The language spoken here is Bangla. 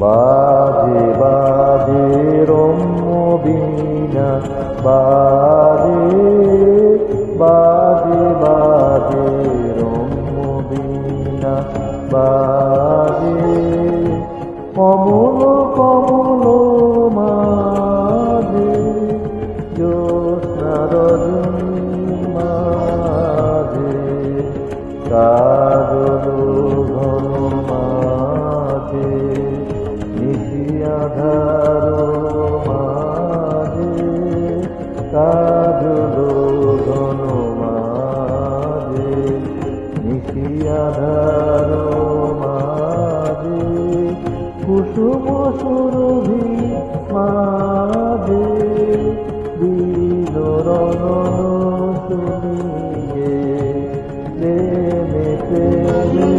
বাজে বাজে রম্য বীণা, বাজে বাজে বাজে রম্য বীণা, বাজে কমল কমল মাঝে, জ্যোৎস্না রজনী মাঝে, কাজল ঘন মাঝে, নিশি আঁধার মাঝে, কাজল ঘন মাঝে, নিশি আঁধার মাঝে, কুসুম সুরভি মাঝে, দিল রনন শুনিয়ে প্রেমে প্রেমে